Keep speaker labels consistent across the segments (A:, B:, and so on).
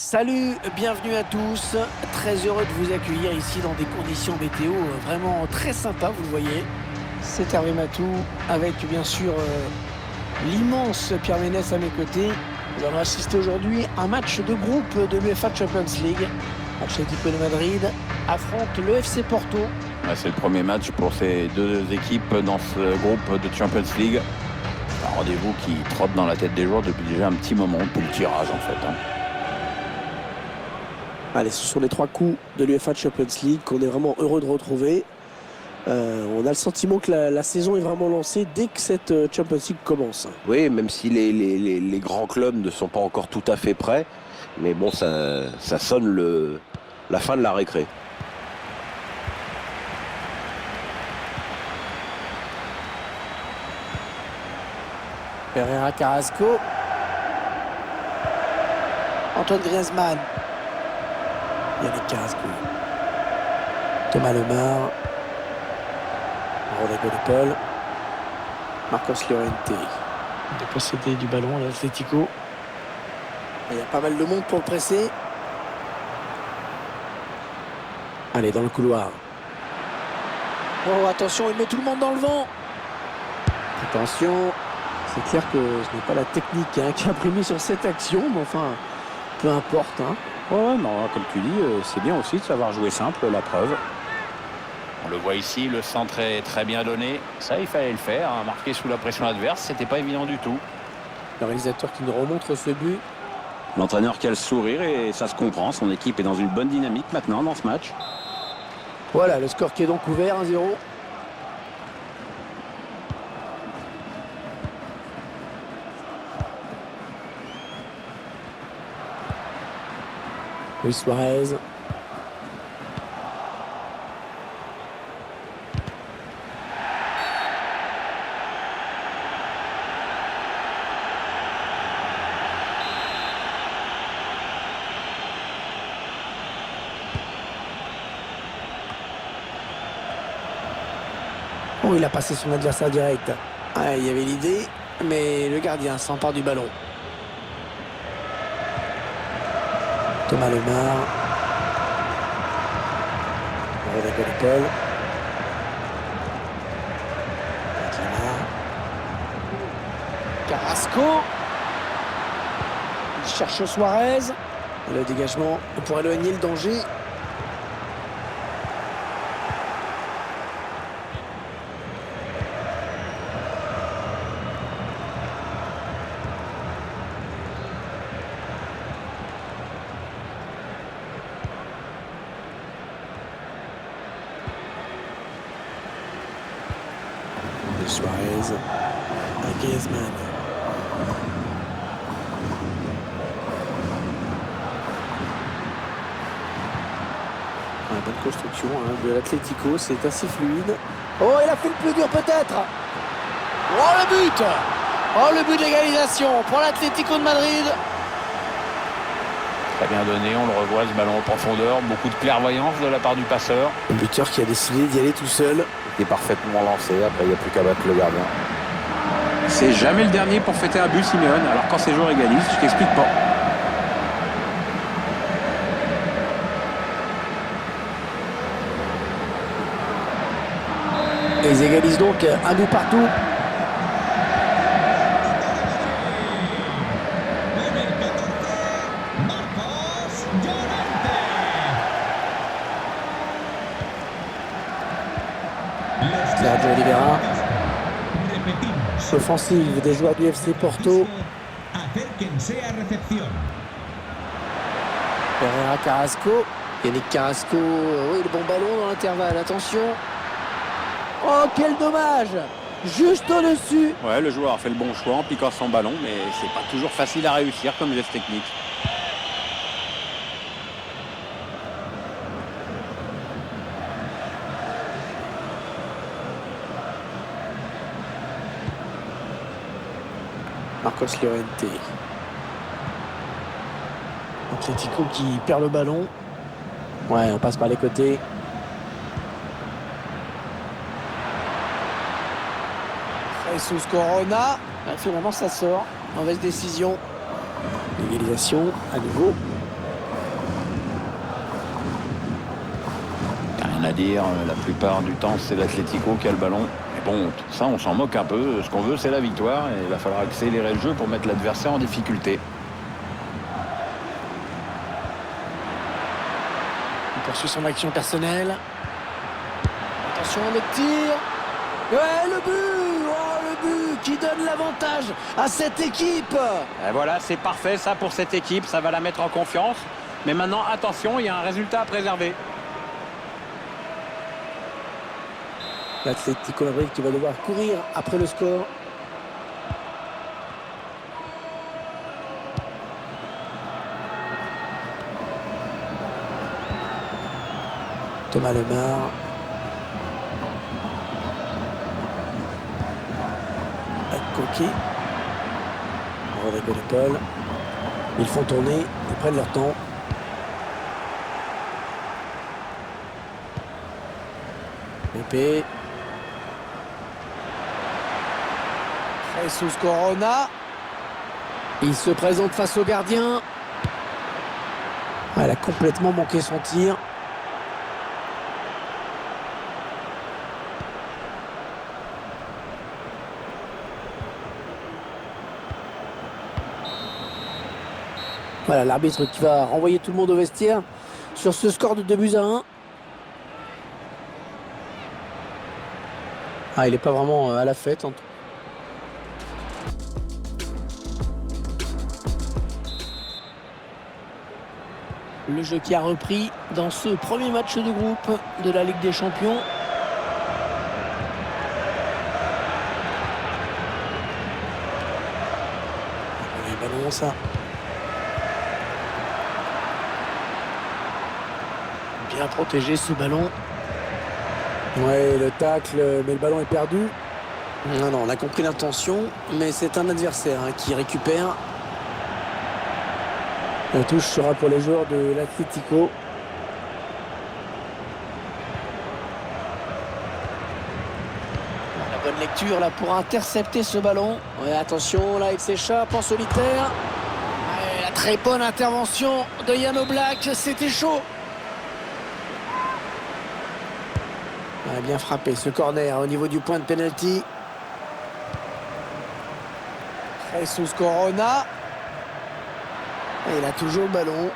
A: Salut, bienvenue à tous. Très heureux de vous accueillir ici dans des conditions météo vraiment très sympas, vous le voyez. C'est Hervé Matou avec bien sûr l'immense Pierre Ménès à mes côtés. Nous allons assister aujourd'hui à un match de groupe de l'UEFA Champions League. Atlético de Madrid affronte le FC Porto.
B: C'est le premier match pour ces deux équipes dans ce groupe de Champions League. Un rendez-vous qui trotte dans la tête des joueurs depuis déjà un petit moment, depuis le tirage en fait.
A: Allez, ce sont les trois coups de l'UEFA Champions League qu'on est vraiment heureux de retrouver. On a le sentiment que la saison est vraiment lancée dès que cette Champions League commence.
C: Oui, même si les grands clubs ne sont pas encore tout à fait prêts. Mais bon, ça sonne la fin de la récré.
A: Herrera Carrasco. Antoine Griezmann. Yannick Carrasco. Thomas Lemar. Rodrigo de Paul. Marcos Llorente. Dépossédé du ballon à l'Atlético. Il y a pas mal de monde pour le presser. Allez, dans le couloir. Oh, attention, il met tout le monde dans le vent. Attention. C'est clair que ce n'est pas la technique qui a primé sur cette action, mais enfin, peu importe.
B: Ouais, non, comme tu dis, c'est bien aussi de savoir jouer simple, la preuve. On le voit ici, le centre est très bien donné. Ça, il fallait le faire, marquer sous la pression adverse, c'était pas évident du tout.
A: Le réalisateur qui nous remontre ce but.
B: L'entraîneur qui a le sourire et ça se comprend, son équipe est dans une bonne dynamique maintenant dans ce match.
A: Voilà, le score qui est donc ouvert, 1-0. Luis Suarez. Oh, il a passé son adversaire direct. Ah, il y avait l'idée, mais le gardien s'empare du ballon. Thomas Lemar. Rodrigo de Paul. Carrasco. Il cherche Suarez. Et le dégagement pour éloigner le danger. Suarez à Griezmann. Bonne construction de l'Atlético, c'est assez fluide. Oh, il a fait le plus dur peut-être. Oh, le but. Oh, le but d'égalisation pour l'Atlético de Madrid.
B: Très bien donné, on le revoit, ce ballon en profondeur, beaucoup de clairvoyance de la part du passeur.
A: Le buteur qui a décidé d'y aller tout seul.
C: Il est parfaitement lancé, après il n'y a plus qu'à battre le gardien.
B: C'est jamais le dernier pour fêter un but, Simeone. Alors quand ces joueurs égalisent, je t'explique pas.
A: Et ils égalisent donc un but partout. Sergio Oliveira. Offensive des joueurs du FC Porto. Herrera Carrasco. Yannick Carrasco. Oui, le bon ballon dans l'intervalle. Attention. Oh, quel dommage! Juste au-dessus.
B: Ouais, le joueur a fait le bon choix en piquant son ballon, mais c'est pas toujours facile à réussir comme geste technique.
A: Marcos Llorente. Atlético qui perd le ballon. Ouais, on passe par les côtés. Jesus Corona. Finalement, ça sort. Mauvaise décision. L'égalisation à nouveau.
B: dire, la plupart du temps, c'est l'Atlético qui a le ballon. Mais bon, ça, on s'en moque un peu. Ce qu'on veut, c'est la victoire. Et il va falloir accélérer le jeu pour mettre l'adversaire en difficulté.
A: Il poursuit son action personnelle. Attention, le tir. Ouais, le but. Oh, le but qui donne l'avantage à cette équipe.
B: Et voilà, c'est parfait ça pour cette équipe. Ça va la mettre en confiance. Mais maintenant, attention, il y a un résultat à préserver.
A: L'Atlético Madrid qui va devoir courir après le score. Thomas Lemar. Coquet. Rodrigo de Paul. Ils font tourner, ils prennent leur temps. Pepe. Jesus Corona. Il se présente face au gardien. Elle a complètement manqué son tir. Voilà l'arbitre qui va renvoyer tout le monde au vestiaire sur ce score de 2-1. Ah, il n'est pas vraiment à la fête. Le jeu qui a repris dans ce premier match de groupe de la Ligue des Champions. Les ballons, ça. Bien protégé ce ballon. Ouais, le tacle, mais le ballon est perdu. Non, on a compris l'intention, mais c'est un adversaire qui récupère. La touche sera pour les joueurs de l'Atlético. La bonne lecture là pour intercepter ce ballon. Ouais, attention, là il s'échappe en solitaire. Ouais, la très bonne intervention de Jan Oblak, c'était chaud. Ouais, bien frappé ce corner au niveau du point de pénalty. Jesus Corona. Et il a toujours le ballon.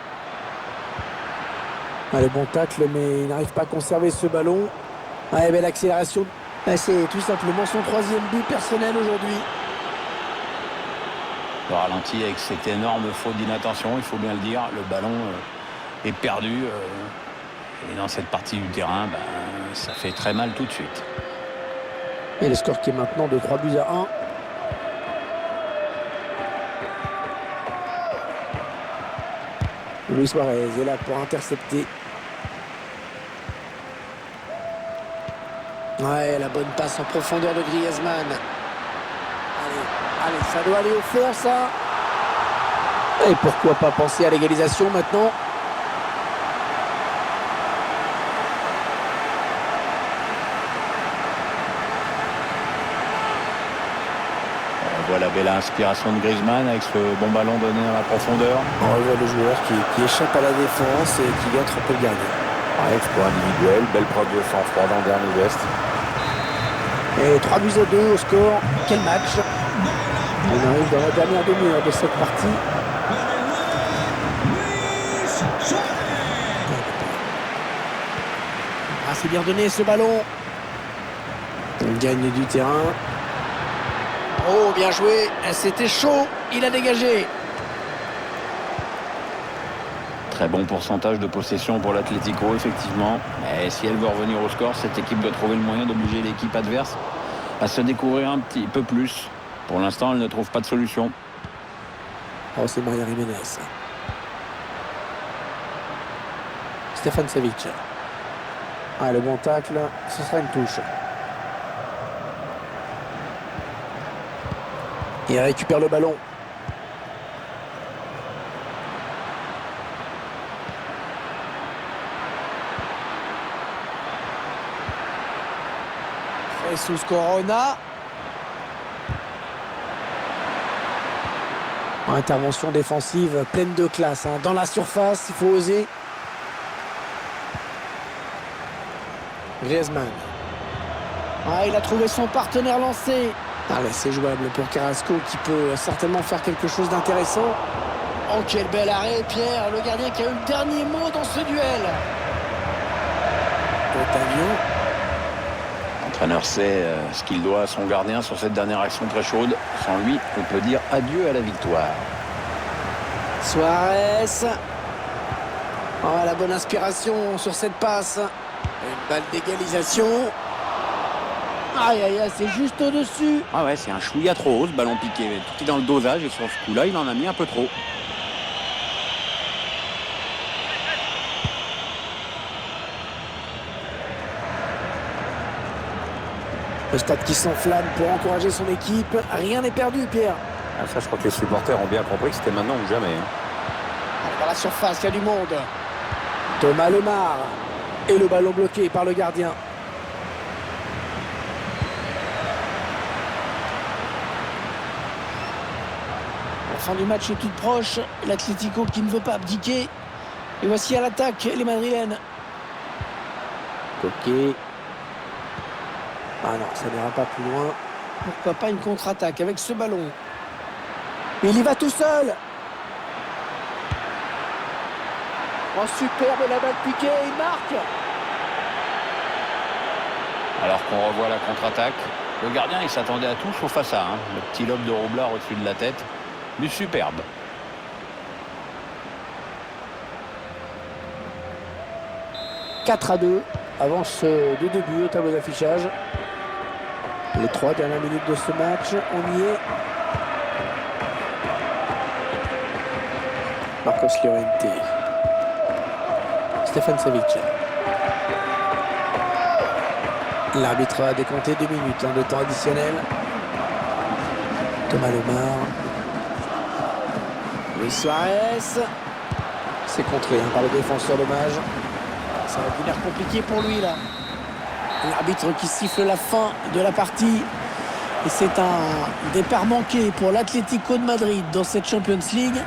A: Le bon tacle, mais il n'arrive pas à conserver ce ballon. Ouais, belle accélération. C'est tout simplement son 3e but personnel aujourd'hui.
B: Le ralenti avec cette énorme faute d'inattention, il faut bien le dire. Le ballon est perdu. Et dans cette partie du terrain, ça fait très mal tout de suite.
A: Et le score qui est maintenant de 3-1. Luis Suarez est là pour intercepter. Ouais, la bonne passe en profondeur de Griezmann. Allez, ça doit aller au fond, ça. Et pourquoi pas penser à l'égalisation maintenant?
B: On voit la belle inspiration de Griezmann avec ce bon ballon donné dans la profondeur.
A: On voit le joueur qui échappe à la défense et qui vient tromper le gardien.
C: Exploit individuel, belle preuve de sang-froid dans le dernier geste.
A: Et 3-2 au score. Quel match! On arrive dans la dernière demi-heure de cette partie. Ah, c'est bien donné ce ballon. On gagne du terrain. Oh, bien joué. C'était chaud. Il a dégagé.
B: Très bon pourcentage de possession pour l'Atlético, effectivement. Mais si elle veut revenir au score, cette équipe doit trouver le moyen d'obliger l'équipe adverse à se découvrir un petit peu plus. Pour l'instant, elle ne trouve pas de solution.
A: Oh, c'est Maria Jiménez. Stefan Savic. Ah, le bon tacle. Ce sera une touche. Il récupère le ballon. Jesus Corona. Intervention défensive pleine de classe. Dans la surface, il faut oser. Griezmann. Ah, il a trouvé son partenaire lancé. Allez, c'est jouable pour Carrasco qui peut certainement faire quelque chose d'intéressant. Oh, quel bel arrêt, Pierre, le gardien qui a eu le dernier mot dans ce duel. Otavio.
B: L'entraîneur sait ce qu'il doit à son gardien sur cette dernière action très chaude. Sans lui, on peut dire adieu à la victoire.
A: Suarez. Oh, la bonne inspiration sur cette passe. Une balle d'égalisation. Aïe, aïe, aïe, c'est juste au-dessus.
B: Ah ouais, c'est un chouïa trop haut ce ballon piqué. Tout est dans le dosage et sur ce coup-là, il en a mis un peu trop.
A: Le stade qui s'enflamme pour encourager son équipe. Rien n'est perdu, Pierre.
D: Ah, ça, je crois que les supporters ont bien compris que c'était maintenant ou jamais.
A: Allez, dans la surface, il y a du monde. Thomas Lemar. Et le ballon bloqué par le gardien. La fin du match est toute proche. L'Atlético qui ne veut pas abdiquer. Et voici à l'attaque les Madrilènes. Coquet. Ah non, ça n'ira pas plus loin. Pourquoi pas une contre-attaque avec ce ballon? Il y va tout seul. Oh, superbe la balle piquée, il marque.
B: Alors qu'on revoit la contre-attaque, le gardien il s'attendait à tout sauf à ça. Le petit lobe de Roublard au-dessus de la tête, du superbe.
A: « 4-2, avance de début au tableau d'affichage. Les 3 dernières minutes de ce match, on y est. Marcos Llorente. Stefan Savic. L'arbitre a décompté 2 minutes de temps additionnel. Thomas Lemar. Luis Suarez. C'est contré par le défenseur, dommage. Ça va devenir compliqué pour lui là. L'arbitre qui siffle la fin de la partie. Et c'est un départ manqué pour l'Atlético de Madrid dans cette Champions League.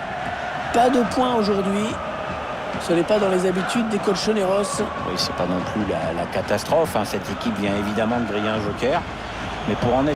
A: Pas de points aujourd'hui. Ce n'est pas dans les habitudes des Colchoneros.
B: Oui, c'est pas non plus la catastrophe. Cette équipe vient évidemment de griller un joker. Mais pour en être